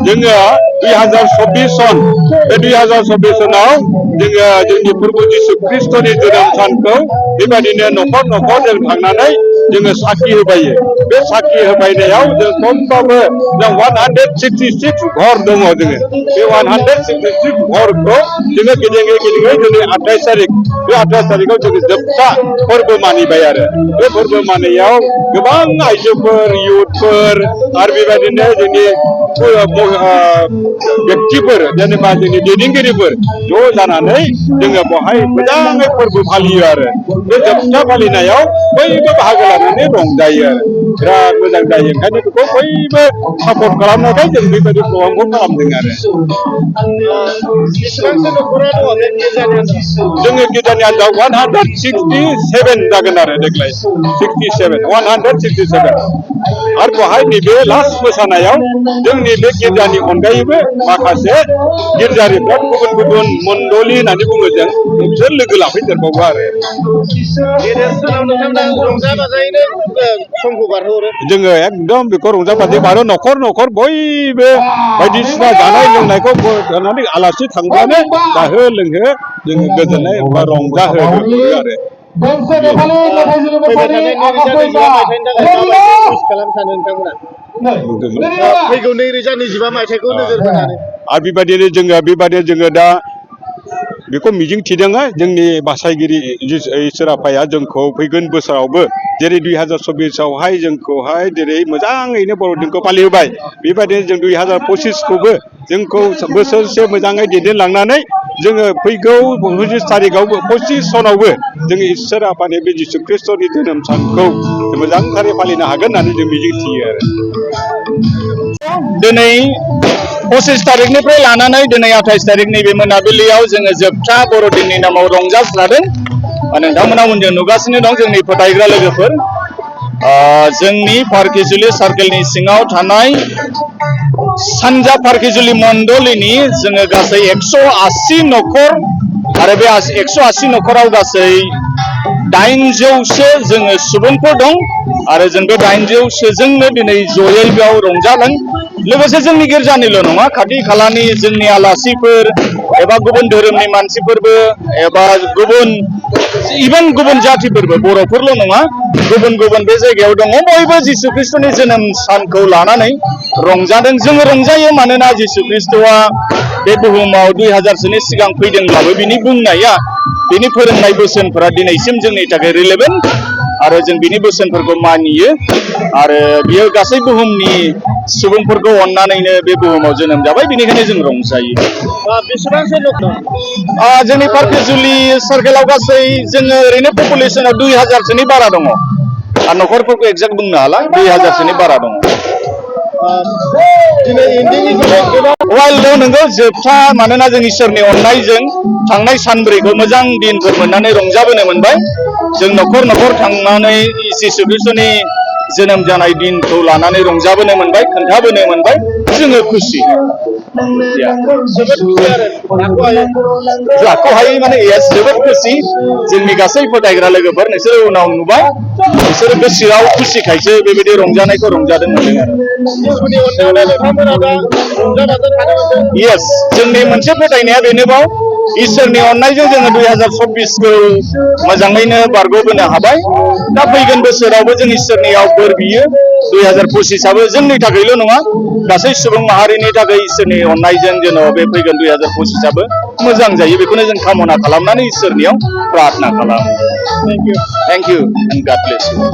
जोङो 2024 सन बे 2024 सनाव जोङो जोंनि प्रभु जिसु ख्रिस्टनि जोनोम सानखौ बेबायदिनो न'खर न'खर जों थांनानै जोङो साखि होबायो। बे साखि होबायनायाव जों खमबाबो जों 166 घर दङ जोङो। बे 166 घरखौ जोङो गिदिङै दिनै 28 तारिख बे 28 तारिखआव जोङो जोबथा फोरबो मानिबाय आरो बे फोरबो मानियाव गोबां आइजोफोर युथफोर आरो बेबायदिनो जोंनि व्यक्तिफोर जेनेबा जोंनि दैदेनगिरिफोर ज' जानानै जोङो बेवहाय मोजाङै फोरबो फालियो आरो बे जोबथा फालिनायाव बयबो बाहागो लानानै रंजायो आरो बिराद मोजां जायो। ओंखायनो बेखौ बयबो सापर्ट खालामनायखाय जों बेबायदि प्रग्रामखौ खालामदों आरो जोङो गिर्जानि आन्दाराव 167 जागोन आरो देग्लाय 167 आरो बेवहाय नैबे लास्ट मोसानायाव जोंनि बे गिर्जानि अनगायैबो माखासे गिर्जारिफ्रा गुबुन गुबुन मण्डलि होननानै बुङो जों बिसोर लोगो लाफैदेरबावो आरो जोङो एकदम बेखौ रंजा बाजायै बारो न'खर न'खर बयबो बायदिसिना जानाय लोंनायखौ होनानै आलासि थांब्लानो जाहो लोंहो जोङो गोजोननाय बा रंजाहोयो आरो फैगौ 2025 मायथाइखौ नोजोर होनानै आरो बेबायदिनो जोङो दा बेखौ मिजिंथिदों जोंनि बासायगिरि इसोर आफाया जोंखौ फैगोन बोसोरावबो जेरै 2024आवहाय जोंखौहाय जेरै मोजाङैनो बर'दिनखौ फालिहोबाय बेबायदिनो जों 2025खौबो जोंखौ बोसोरसे मोजाङै दैदेनलांनानै जोङो फैगौ 25 सनावबो जोङो इसोर आफानि बे जिसु ख्रिस्टनि जोनोम सानखौ मोजांथारै फालिनो हागोन होननानै जों मिजिंथियो आरो दिनै 25 तारिखनिफ्राय लानानै दिनै 28 तारिखनि बे मोनाबिलियाव जोङो जोबथा बर'दिननि नामाव रंजास्रादों। नोंथांमोना उनजों नुगासिनो दं जोंनि फोथायग्रा लोगोफोर जोंनि पार्किजुलि सार्केलनि सिङाव थानाय सानजा पार्किजुलि मण्डलिनि जोङो गासै 180 न'खर आरो बे 180 न'खराव गासै 800सो जोङो सुबुंफोर दं आरो जों बे 800सोजोंनो दिनै जयै बेयाव रंजादों। लोगोसे जोंनि गिर्जानिल' नङा खाथि खालानि जोंनि आलासिफोर एबा गुबुन धोरोमनि मानसिफोरबो एबा गुबुन जाथिफोरबो बर'फोरल' नङा गुबुन बे जायगायाव दङ बयबो जिसु ख्रिस्टनि जोनोम सानखौ लानानै रंजादों। जोङो रंजायो मानोना जिसु ख्रिस्टआ बे बुहुमाव 2000सोनि सिगां फैदोंब्लाबो बिनि बुंनाया बिनि फोरोंनाय बोसोनफोरा दिनैसिम जोंनि थाखाय रिलेभेन्ट आरो जों बिनि बोसोनफोरखौ मानियो आरो बियो गासै बुहुमनि सुबुंफोरखौ अननानैनो बे बुहुमाव जोनोम जाबाय बेनिखायनो जों रंजायो। बेसेबांसो न'खर दं जोंनि पार्किजुलि सार्केलाव गासै जोङो ओरैनो पपुलेसनाव 2000सोनि बारा दङ आरो न'खरफोरखौ एक्जेक्ट बुंनो हाला 2000सोनि बारा दङ। नोंगौ जोबथा मानोना जों इसोरनि अननायजों थांनाय सानब्रैखौ मोजां दिनफोर मोननानै रंजाबोनो मोनबाय। जों न'खर थांनानै जिसु ख्रिस्टनि जोनोम जानाय दिनखौ लानानै रंजाबोनो मोनबाय खोन्थाबोनो मोनबाय जोङो खुसि लाख'हायै माने जोबोद खुसि जोंनि गासै फोथायग्रा लोगोफोर नोंसोरो उनाव नुबाय बिसोरो गोसोआव खुसिखायसो बेबायदि रंजानायखौ रंजादों मोनदों आरो येस जोंनि मोनसे फोथायनाया बेनोबाव इसोरनि अननायजों जोङो 2024खौ मोजाङैनो बारग'बोनो हाबाय। दा फैगोन बोसोरावबो जों इसोरनियाव बोर बियो 2025आबो जोंनि थाखायल' नङा गासै सुबुं माहारिनि थाखाय इसोरनि अननायजों जेन' बे फैगोन 2025आबो मोजां जायो बेखौनो जों कामना खालामनानै इसोरनियाव प्रार्थना खालामो। थेंक इउ एन्ड गड ब्लेस इउ।